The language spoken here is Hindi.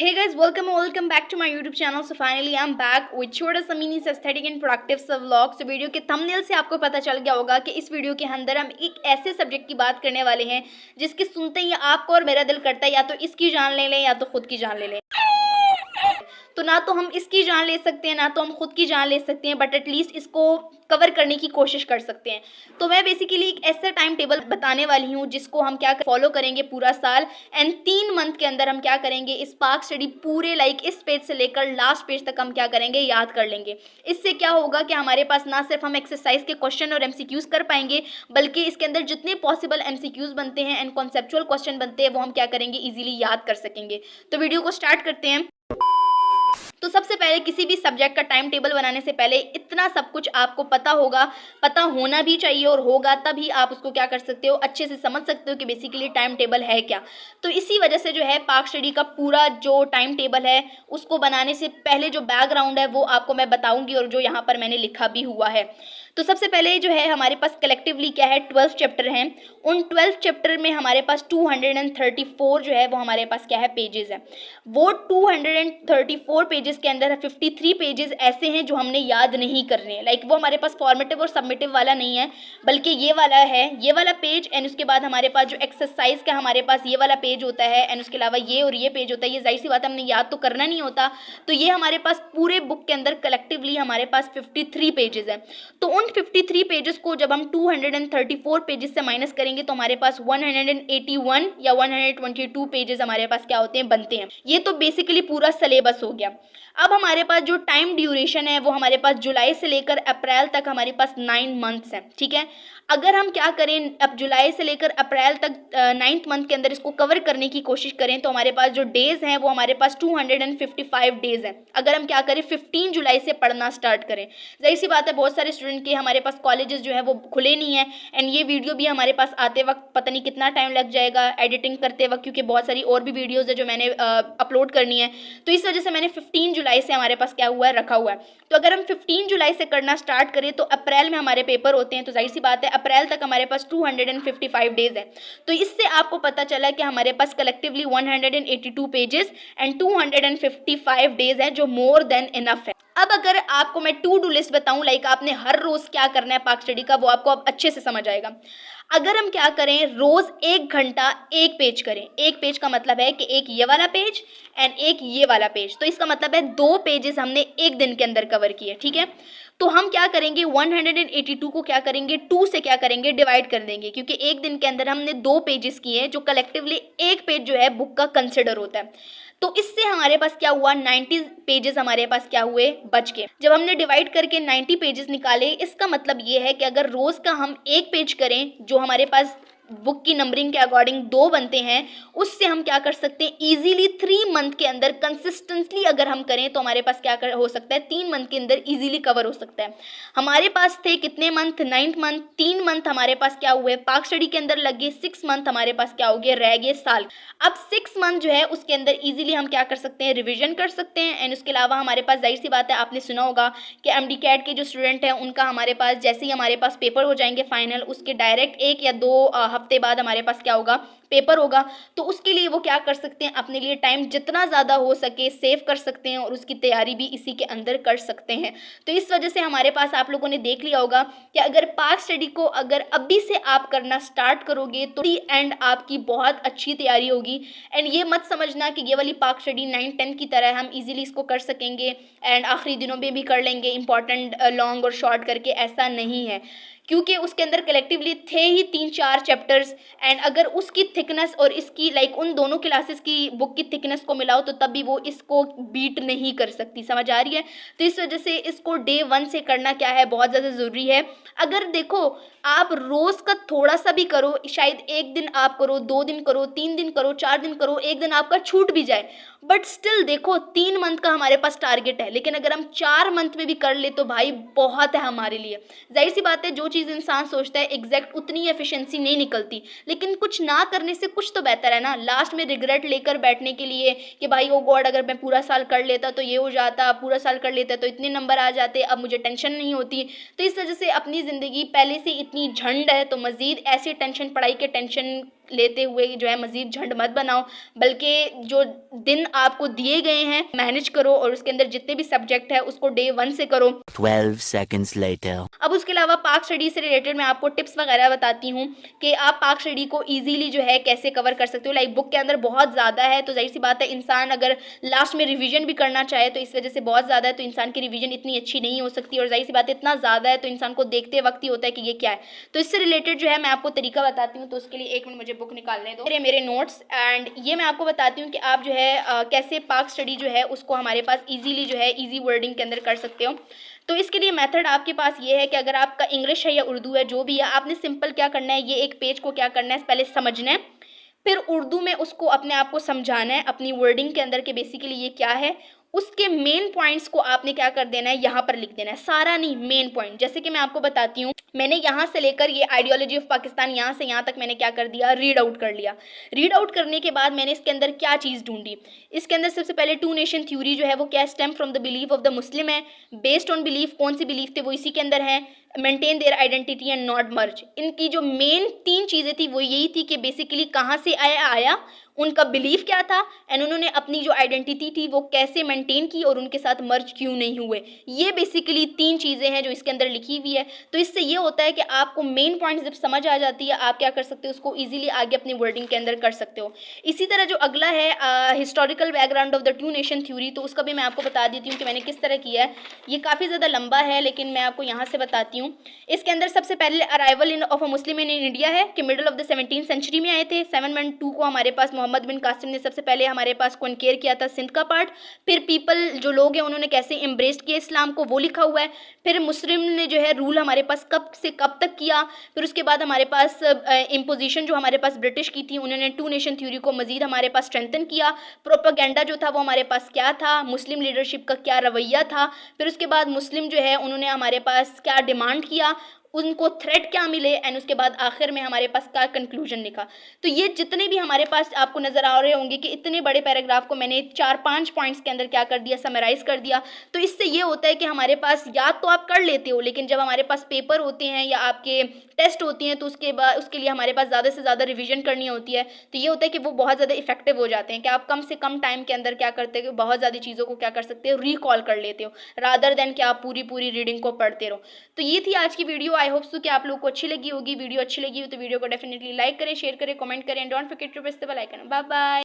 Hey guys, welcome back to my YouTube channel. So finally I'm back with छोटा सा mini aesthetic and productive सा vlog. So वीडियो के थंबनेल से आपको पता चल गया होगा कि इस वीडियो के अंदर हम एक ऐसे सब्जेक्ट की बात करने वाले हैं जिसके सुनते ही आपको और मेरा दिल करता है या तो इसकी जान ले लें या तो खुद की जान ले लें। तो ना तो हम इसकी जान ले सकते हैं ना तो हम खुद की जान ले सकते हैं, बट एटलीस्ट इसको कवर करने की कोशिश कर सकते हैं। तो मैं बेसिकली एक ऐसा टाइम टेबल बताने वाली हूँ जिसको हम क्या फॉलो करेंगे पूरा साल, एंड 3 मंथ के अंदर हम क्या करेंगे, इस पाक स्टडी पूरे इस पेज से लेकर लास्ट पेज तक हम क्या करेंगे, याद कर लेंगे। इससे क्या होगा कि हमारे पास ना सिर्फ हम एक्सरसाइज के क्वेश्चन और एमसीक्यूज कर पाएंगे, बल्कि इसके अंदर जितने पॉसिबल एमसीक्यूज बनते हैं एंड कॉन्सेप्चुअल क्वेश्चन बनते हैं वो हम क्या करेंगे, इजीली याद कर सकेंगे। तो वीडियो को स्टार्ट करते हैं। तो सबसे पहले किसी भी सब्जेक्ट का टाइम टेबल बनाने से पहले इतना सब कुछ आपको पता होगा, पता होना भी चाहिए और होगा, तभी आप उसको क्या कर सकते हो, अच्छे से समझ सकते हो कि बेसिकली टाइम टेबल है क्या। तो इसी वजह से जो है पाक स्टडी का पूरा जो टाइम टेबल है उसको बनाने से पहले जो बैकग्राउंड है वो आपको मैं बताऊंगी और जो यहाँ पर मैंने लिखा भी हुआ है। तो सबसे पहले जो है हमारे पास कलेक्टिवली क्या है, 12 चैप्टर हैं। उन 12 चैप्टर में हमारे पास 234 जो है वो हमारे पास क्या है, पेजेस हैं। वो 234 पेजेस के अंदर 53 पेजेस ऐसे हैं जो हमने याद नहीं करने हैं। वो हमारे पास फॉर्मेटिव और सबमिटिव वाला नहीं है, बल्कि ये वाला है, ये वाला पेज, एंड उसके बाद हमारे पास जो एक्सरसाइज का हमारे पास ये वाला पेज होता है, एंड उसके अलावा ये और ये पेज होता है। ये जाहिर सी बात है हमने याद तो करना नहीं होता। तो ये हमारे पास पूरे बुक के अंदर कलेक्टिवली हमारे पास 53 पेजेस हैं। तो उन 53 पेजेस को जब हम 234 पेजेस से माइनस करेंगे तो हमारे पास 181 या 122 पेजेस हमारे पास क्या होते हैं, बनते हैं। ये तो बेसिकली पूरा सिलेबस हो गया। अब हमारे पास जो टाइम ड्यूरेशन है वो हमारे पास जुलाई से लेकर अप्रैल तक हमारे पास 9 मंथ्स हैं, ठीक है। अगर हम क्या करें, अब जुलाई से लेकर अप्रैल तक 9th मंथ के अंदर इसको कवर करने की कोशिश करें तो हमारे पास जो डेज हैं वो हमारे पास 255 डेज हैं। अगर हम क्या करें, 15 जुलाई से पढ़ना स्टार्ट करें। जाहिर सी बात है बहुत सारे स्टूडेंट के हमारे पास कॉलेजेस जो है वो खुले नहीं है, एंड ये वीडियो भी हमारे पास आते वक्त पता नहीं कितना टाइम लग जाएगा एडिटिंग करते वक्त, क्योंकि बहुत सारी और भी वीडियोज़ है जो मैंने अपलोड करनी है। तो इस वजह से मैंने 15 जुलाई से हमारे पास क्या हुआ है, रखा हुआ है। तो अगर हम 15 जुलाई से करना स्टार्ट करें तो अप्रैल में हमारे पेपर होते हैं, तो जाहिर सी बात है अप्रैल तक हमारे पास 255 डेज है। तो इससे आपको पता चला कि हमारे पास कलेक्टिवली 182 पेजेस एंड 255 डेज है, जो मोर देन इनफ है। अब अगर आपको मैं टू डू लिस्ट बताऊं, आपने हर रोज क्या करना है पाक स्टडी का, वो आपको अब अच्छे से समझ आएगा। अगर हम क्या करें, रोज 1 घंटा एक पेज करें। एक पेज का मतलब है कि एक ये वाला पेज एंड एक ये वाला पेज, तो इसका मतलब है 2 पेजेस हमने एक दिन के अंदर कवर किए, ठीक है। तो हम क्या करेंगे, 182 को क्या करेंगे, 2 से क्या करेंगे, डिवाइड कर देंगे, क्योंकि एक दिन के अंदर हमने 2 पेजेस किए हैं, जो कलेक्टिवली एक पेज जो है बुक का कंसिडर होता है। तो इससे हमारे पास क्या हुआ, 90 पेजेस हमारे पास क्या हुए, बच के। जब हमने डिवाइड करके 90 पेजेस निकाले, इसका मतलब ये है कि अगर रोज का हम एक पेज करें, जो हमारे पास बुक की नंबरिंग के अकॉर्डिंग 2 बनते हैं, उससे हम क्या कर सकते हैं, इजीली 3 मंथ के अंदर कंसिस्टेंटली अगर हम करें तो हमारे पास क्या हो सकता है, 3 मंथ के अंदर इजीली कवर हो सकता है। हमारे पास थे कितने मंथ, 9th मंथ, 3 मंथ हमारे पास क्या हुए, पाक स्टडी के अंदर लग गए। 6 मंथ हमारे पास क्या हो गए, रह गए साल। अब 6 मंथ जो है उसके अंदर इजीली हम क्या कर सकते हैं, रिविजन कर सकते हैं। एंड उसके अलावा हमारे पास जाहिर सी बात है, आपने सुना होगा कि एमडी कैट के जो स्टूडेंट हैं उनका हमारे पास जैसे ही हमारे पास पेपर हो जाएंगे फाइनल, उसके डायरेक्ट 1 या 2 हफ्ते बाद हमारे पास क्या होगा, पेपर होगा। तो उसके लिए वो क्या कर सकते हैं, अपने लिए टाइम जितना ज़्यादा हो सके सेव कर सकते हैं और उसकी तैयारी भी इसी के अंदर कर सकते हैं। तो इस वजह से हमारे पास आप लोगों ने देख लिया होगा कि अगर पाक स्टडी को अगर अभी से आप करना स्टार्ट करोगे तो एंड आपकी बहुत अच्छी तैयारी होगी। एंड ये मत समझना कि ये वाली पाक स्टडी 9-10 की तरह हम इजीली इसको कर सकेंगे एंड आखिरी दिनों में भी कर लेंगे इंपॉर्टेंट लॉन्ग और शॉर्ट करके, ऐसा नहीं है। क्योंकि उसके अंदर कलेक्टिवली थे ही 3-4 चैप्टर्स, एंड अगर उसकी थिकनेस और इसकी उन दोनों क्लासेस की बुक की थिकनेस को मिलाओ तो तब भी वो इसको बीट नहीं कर सकती, समझ आ रही है। तो इस वजह से इसको डे 1 से करना क्या है, बहुत ज़्यादा ज़रूरी है। अगर देखो आप रोज़ का थोड़ा सा भी करो, शायद एक दिन आप करो, 2 दिन करो, 3 दिन करो, 4 दिन करो, एक दिन आपका छूट भी जाए, बट स्टिल देखो 3 मंथ का हमारे पास टारगेट है, लेकिन अगर हम 4 मंथ में भी कर ले तो भाई बहुत है हमारे लिए। जाहिर सी बात है जो चीज़ इंसान सोचता है एग्जैक्ट उतनी एफिशिएंसी नहीं निकलती, लेकिन कुछ ना करने से कुछ तो बेहतर है ना। लास्ट में रिग्रेट लेकर बैठने के लिए कि भाई ओ गॉड अगर मैं पूरा साल कर लेता तो ये हो जाता, पूरा साल कर लेता तो इतने नंबर आ जाते, अब मुझे टेंशन नहीं होती। तो इस वजह से अपनी ज़िंदगी पहले से इतनी झंड है तो मज़ीद ऐसी टेंशन, पढ़ाई के टेंशन लेते हुए जो है मज़ीद झंड मत बनाओ, बल्कि जो दिन आपको दिए गए हैं मैनेज करो और उसके अंदर जितने भी सब्जेक्ट है उसको डे 1 से करो। 12 seconds later. अब उसके अलावा पाक स्टडी से रिलेटेड मैं आपको टिप्स वगैरह बताती हूँ कि आप पाक स्टडी को इजीली जो है कैसे कवर कर सकते हो। लाइक बुक के अंदर बहुत ज़्यादा है, तो जाहिर सी बात है इंसान अगर लास्ट में रिवीजन भी करना चाहे तो इस वजह से बहुत ज़्यादा है, तो इंसान की रिवीजन इतनी अच्छी नहीं हो सकती, और जाहिर सी बात है इतना ज़्यादा है तो इंसान को देखते वक्त ही होता है कि ये क्या है। तो इससे रिलेटेड जो है मैं आपको तरीका बताती हूँ, तो उसके लिए 1 मिनट मुझे बुक निकालने दो, मेरे नोट्स, एंड ये मैं आपको बताती हूँ कि आप जो है कैसे पाक स्टडी जो है उसको हमारे पास ईजीली जो है ईजी वर्डिंग के अंदर कर सकते हो। तो इसके लिए मेथड आपके पास ये है कि अगर आपका इंग्लिश है या उर्दू है, जो भी है, आपने सिंपल क्या करना है, ये एक पेज को क्या करना है पहले समझना है, फिर उर्दू में उसको अपने आप को समझाना है अपनी वर्डिंग के अंदर कि बेसिकली ये क्या है। उसके मेन पॉइंट्स को आपने क्या कर देना है, यहाँ पर लिख देना है, सारा नहीं, मेन पॉइंट। जैसे कि मैं आपको बताती हूँ, मैंने यहाँ से लेकर ये आइडियोलॉजी ऑफ पाकिस्तान यहाँ से यहाँ तक मैंने क्या कर दिया, रीड आउट कर लिया। रीड आउट करने के बाद मैंने इसके अंदर क्या चीज़ ढूंढी, इसके अंदर सबसे पहले 2 नेशन थ्योरी जो है वो क्या, stem from the belief of the Muslim है, बेस्ड ऑन बिलीफ, कौन सी बिलीफ थे वो इसी के अंदर है, maintain their identity and not merge. इनकी जो मेन 3 चीज़ें थी वो यही थी कि बेसिकली कहाँ से आया, उनका बिलीफ क्या था, एंड उन्होंने अपनी जो आइडेंटिटी थी वो कैसे मेंटेन की और उनके साथ मर्ज क्यों नहीं हुए। ये बेसिकली 3 चीज़ें हैं जो इसके अंदर लिखी हुई है। तो इससे ये होता है कि आपको मेन पॉइंट्स जब समझ आ जाती है, आप क्या कर सकते हो, उसको ईजिली आगे अपनी वर्डिंग के अंदर कर सकते हो। इसी तरह जो अगला है historical background of the 2 nation theory, तो उसका भी मैं आपको बता देती हूँ कि मैंने किस तरह किया है। ये काफ़ी ज़्यादा लंबा है लेकिन मैं आपको यहाँ से बताती हूँ। इसके अंदर सबसे पहले arrival of a Muslim in India है कि middle of the 17th century में आए थे। 712 को हमारे पास मोहम्मद बिन कासिम ने सबसे पहले हमारे पास कॉन्केयर किया था सिंध का पार्ट। फिर पीपल जो लोग हैं उन्होंने कैसे एम्ब्रेस किया इस्लाम को, वो लिखा हुआ है। फिर मुस्लिम ने जो है रूल हमारे पास कब से कब तक किया। फिर उसके बाद हमारे पास इम्पोजिशन जो हमारे पास ब्रिटिश की थी, उन्होंने 2 नेशन थ्योरी को मजीद हमारे पास स्ट्रेंथन किया। प्रोपेगेंडा जो था वो हमारे पास क्या था, मुस्लिम लीडरशिप का क्या रवैया था। फिर उसके बाद मुस्लिम जो है उन्होंने हमारे पास क्या डिमांड किया, उनको थ्रेट क्या मिले, एंड उसके बाद आखिर में हमारे पास क्या कंक्लूजन लिखा। तो ये जितने भी हमारे पास आपको नज़र आ रहे होंगे कि इतने बड़े पैराग्राफ को मैंने 4-5 पॉइंट्स के अंदर क्या कर दिया, समराइज़ कर दिया। तो इससे ये होता है कि हमारे पास याद तो आप कर लेते हो, लेकिन जब हमारे पास पेपर होते हैं या आपके टेस्ट होती हैं तो उसके बाद उसके लिए हमारे पास ज़्यादा से ज़्यादा रिवीजन करनी होती है। तो ये होता है कि वो बहुत ज़्यादा इफेक्टिव हो जाते हैं कि आप कम से कम टाइम के अंदर क्या करते हो, बहुत ज़्यादा चीज़ों को क्या कर सकते हो, रिकॉल कर लेते हो, रादर देन कि आप पूरी रीडिंग को पढ़ते रहो। तो ये थी आज की वीडियो। आई होप सो कि आप लोग को अच्छी लगी होगी। वीडियो अच्छी लगी हो तो वीडियो को डेफिनेटली लाइक करें, शेयर करें, कमेंट करें, don't forget to press the bell icon. Bye bye.